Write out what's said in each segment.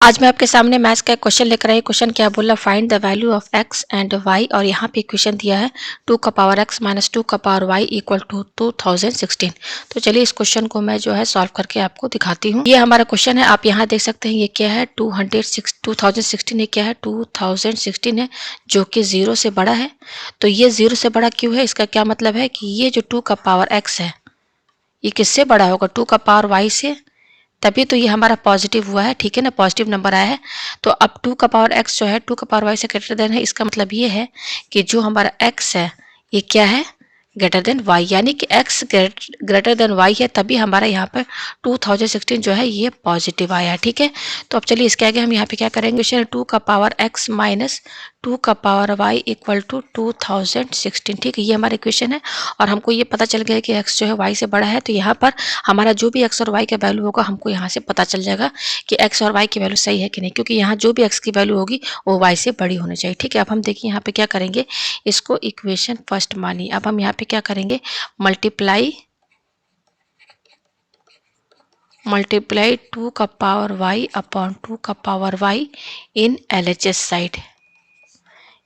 आज मैं आपके सामने मैथ्स का एक क्वेश्चन लेकर आई। क्वेश्चन क्या बोला, find the value of X and Y. और यहाँ पे इक्वेशन दिया है 2 का पावर एक्स माइनस 2 का पावर वाई इक्वल टू 2016। तो चलिए इस क्वेश्चन को मैं जो है सॉल्व करके आपको दिखाती हूँ। ये हमारा क्वेश्चन है, आप यहाँ देख सकते हैं। ये क्या है 2016, ये क्या है 2016 है, जो कि 0 से बड़ा है। तो ये 0 से बड़ा क्यों है, इसका क्या मतलब है कि ये जो 2 का पावर एक्स है ये किससे बड़ा होगा, 2 का पावर वाई से, तभी तो ये हमारा पॉजिटिव हुआ है। ठीक है ना, पॉजिटिव नंबर आया है। तो अब 2 का पावर एक्स जो है 2 का पावर वाई से ग्रेटर देन है। इसका मतलब ये है कि जो हमारा एक्स है ये क्या है, ग्रेटर देन वाई, यानी कि एक्स ग्रेटर देन वाई है, तभी हमारा यहाँ पर 2016 जो है ये पॉजिटिव आया है। ठीक है, तो अब चलिए इसके आगे हम यहाँ पे क्या करेंगे, 2 का पावर एक्स माइनस 2 का पावर वाई इक्वल टू 2016। ठीक है, ये हमारा इक्वेशन है। और हमको ये पता चल गया कि एक्स जो है वाई से बड़ा है, तो यहाँ पर हमारा जो भी एक्स और वाई का वैल्यू होगा हमको यहाँ से पता चल जाएगा कि एक्स और वाई की वैल्यू सही है कि नहीं, क्योंकि यहाँ जो भी एक्स की वैल्यू होगी वो वाई से बड़ी होनी चाहिए। ठीक है, अब हम देखिए यहाँ पे क्या करेंगे, इसको इक्वेशन फर्स्ट मानिए। अब हम यहाँ पे क्या करेंगे, मल्टीप्लाई 2 का पावर वाई अपॉन 2 का पावर वाई इन एलएचएस साइड,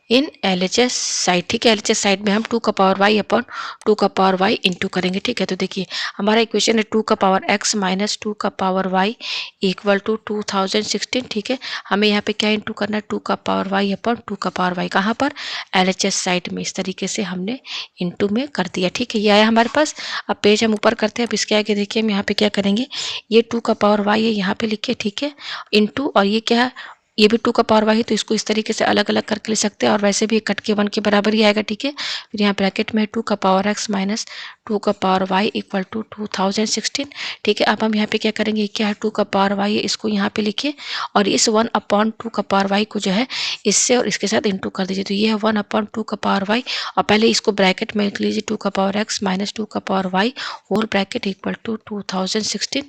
इन एलएचएस साइड। ठीक है, एलएचएस साइड में हम 2 का पावर वाई अपॉन 2 का पावर वाई इंटू करेंगे। ठीक है, तो देखिए हमारा इक्वेशन है 2 का पावर एक्स माइनस 2 का पावर वाई इक्वल टू 2016। ठीक है, हमें यहाँ पे क्या इंटू करना है, 2 का पावर वाई अपॉन 2 का पावर वाई, कहाँ पर, एलएचएस साइड में। इस तरीके से हमने इंटू में कर दिया। ठीक है, ये आया हमारे पास। अब पेज हम ऊपर करते हैं। अब इसके आगे देखिए हम यहाँ पे क्या करेंगे, ये 2 का पावर वाई है यहाँ पे लिखिए। ठीक है, इंटू, और ये क्या है, ये भी 2 का पावर वाई है, तो इसको इस तरीके से अलग अलग करके ले सकते हैं, और वैसे भी कट के 1 के बराबर ही आएगा। ठीक है, फिर यहाँ ब्रैकेट में 2 का पावर एक्स माइनस 2 का पावर वाई इक्वल टू 2016। ठीक है, अब हम यहाँ पे क्या करेंगे, क्या है 2 का पावर वाई है, इसको यहाँ पे लिखिए, और इस 1 अपॉन 2 का पावर वाई को जो है इससे और इसके साथ इंटू कर दीजिए। तो ये है 1 अपॉन 2 का पावर वाई, और पहले इसको ब्रैकेट में लिख लीजिए 2 का पावर एक्स माइनस 2 का power Y whole bracket equal to 2016।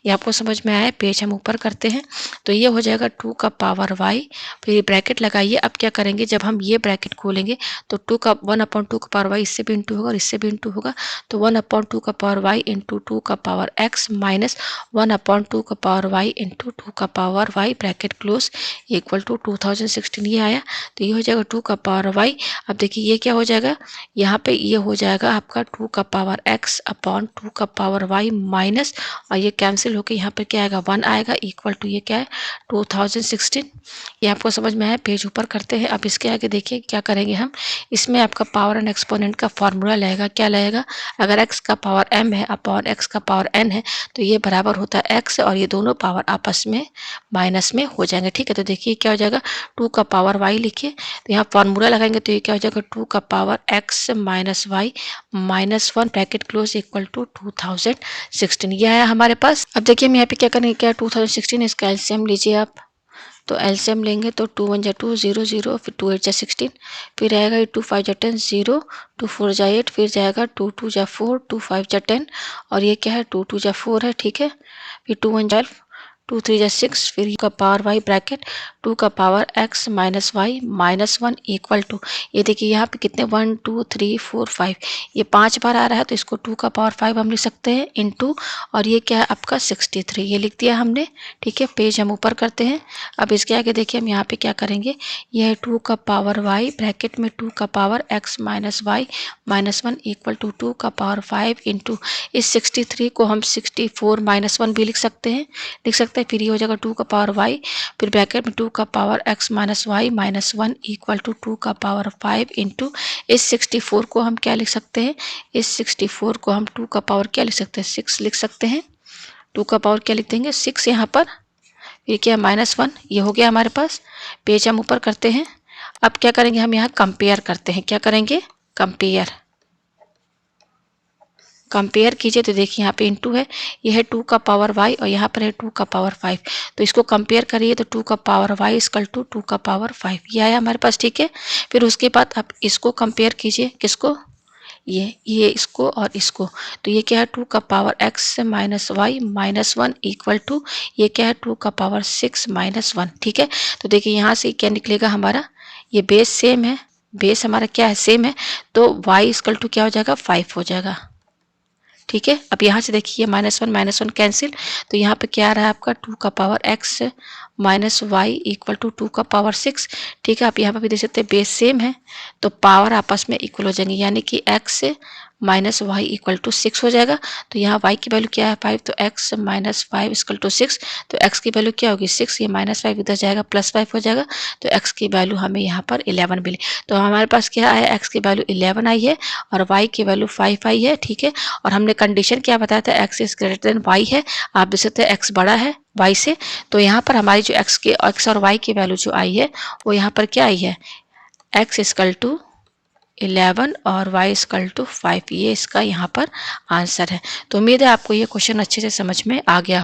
ये आपको समझ में आया। पेज हम ऊपर करते हैं, तो ये हो जाएगा 2 का पावर वाई, फिर ब्रैकेट लगाइए। अब क्या करेंगे, जब हम ये ब्रैकेट खोलेंगे तो 1 अपॉन 2 का पावर वाई इससे भी इंटू होगा और इससे भी इंटू होगा, तो 1 अपॉन 2 का पावर वाई इंटू 2 का पावर एक्स माइनस 1 अपॉन 2 का पावर वाई इंटू 2 का power Y bracket close equal to 2016। ये आया, तो ये हो जाएगा 2 का पावर वाई। अब देखिए ये क्या हो जाएगा, यहाँ पे ये हो जाएगा आपका 2 का पावर एक्स अपॉन 2 का पावर वाई माइनस, और ये कैंसिल होकर यहाँ पे क्या आएगा, 1 आएगा इक्वल टू ये क्या है 2016। ये आपको समझ में आया। पेज ऊपर करते हैं। अब इसके आगे देखिए क्या करेंगे हम, इसमें आपका पावर एंड एक्सपोनेंट का फॉर्मूला लगेगा। क्या लगेगा, अगर x का पावर m है अपॉन x का पावर n है, तो ये बराबर होता है x, और ये दोनों पावर आपस में माइनस में हो जाएंगे। ठीक है, तो देखिए क्या हो जाएगा, 2 का पावर y लिखिए, तो यहाँ फॉर्मूला लगाएंगे, तो ये क्या हो जाएगा 2 का power x minus Y minus 1 bracket close equal to 2016। ये आया हमारे पास। अब देखिए हम यहाँ पे क्या करेंगे, क्या 2016, इसका एलसीएम लीजिए आप। तो एलसीएम लेंगे तो 2 1 जा 2 0 0, फिर 2 8 जा 16, फिर आएगा 2 5 जा 10 0, 2 4 जा 8, फिर जाएगा 2 2 जा 4, 2 5 जा 10, और ये क्या है 2 2 जा 4 है। ठीक है, फिर 2 1 जा 12, 2 3 जा 6, फिर का पावर वाई ब्रैकेट 2 का power X minus Y minus 1 equal to, ये देखिए यहाँ पे कितने 1 2 3 4 5, ये 5 बार आ रहा है, तो इसको 2 का पावर 5 हम लिख सकते हैं इंटू, और ये क्या है आपका 63, ये लिख दिया हमने। ठीक है, पेज हम ऊपर करते हैं। अब इसके आगे देखिए हम यहाँ पे क्या करेंगे, यह है 2 का पावर वाई ब्रैकेट में 2 का power X minus Y minus 1 equal to 2 का पावर 5 इंटू, इस 63 को हम 64 माइनस 1 भी लिख सकते हैं, फिर ये हो जाएगा 2 का पावर वाई, फिर ब्रैकेट में 2 का power X minus Y minus 1 equal to 2 का पावर 5 इंटू, इस 64 को हम क्या लिख सकते हैं, इस 64 को हम 2 का पावर क्या लिख सकते हैं, 6 लिख सकते हैं। 2 का पावर क्या लिख देंगे, 6 यहाँ पर, ये क्या माइनस 1, ये हो गया हमारे पास। पेज हम ऊपर करते हैं। अब क्या करेंगे, हम यहाँ कंपेयर करते हैं। क्या करेंगे, कंपेयर, कंपेयर कीजिए, तो देखिए यहाँ पे इंटू है, ये है 2 का पावर वाई और यहाँ पर है 2 का पावर 5, तो इसको कंपेयर करिए, तो 2 का पावर वाई इक्वल टू 2 का पावर 5, ये आया हमारे पास। ठीक है, फिर उसके बाद आप इसको कंपेयर कीजिए, किसको, ये इसको और इसको, तो ये क्या है 2 का power X minus Y minus 1 equal to, ये क्या है 2 का पावर 6 माइनस 1। ठीक है, तो देखिए यहाँ से क्या निकलेगा हमारा, ये बेस सेम है, बेस हमारा क्या है, सेम है, तो y इक्वल टू क्या हो जाएगा 5 हो जाएगा। ठीक है, अब यहाँ से देखिए माइनस 1 कैंसिल, तो यहाँ पे क्या आ रहा है आपका 2 का power X minus Y equal to 2 का पावर 6। ठीक है, आप यहाँ पर भी देख सकते हैं बेस सेम है तो पावर आपस में इक्वल हो जाएंगे, यानी कि x minus Y equal to 6 हो जाएगा। तो यहाँ y की वैल्यू क्या है 5, तो x माइनस 5 इक्वल टू 6। तो x की वैल्यू क्या होगी 6, ये माइनस 5 इधर जाएगा प्लस 5 हो जाएगा। तो x की वैल्यू हमें यहाँ पर 11 मिली। तो हमारे पास क्या है x की वैल्यू 11 आई है और y की वैल्यू 5 आई है। ठीक है, और हमने कंडीशन क्या बताया था x is greater than y है। आप देख सकते हैं x बड़ा है y से, तो यहाँ पर हमारी जो x और y की वैल्यू जो आई है वो यहाँ पर क्या आई है x इक्वल टू 11 और y इक्वल टू 5। ये इसका यहाँ पर आंसर है। तो उम्मीद है आपको ये क्वेश्चन अच्छे से समझ में आ गया।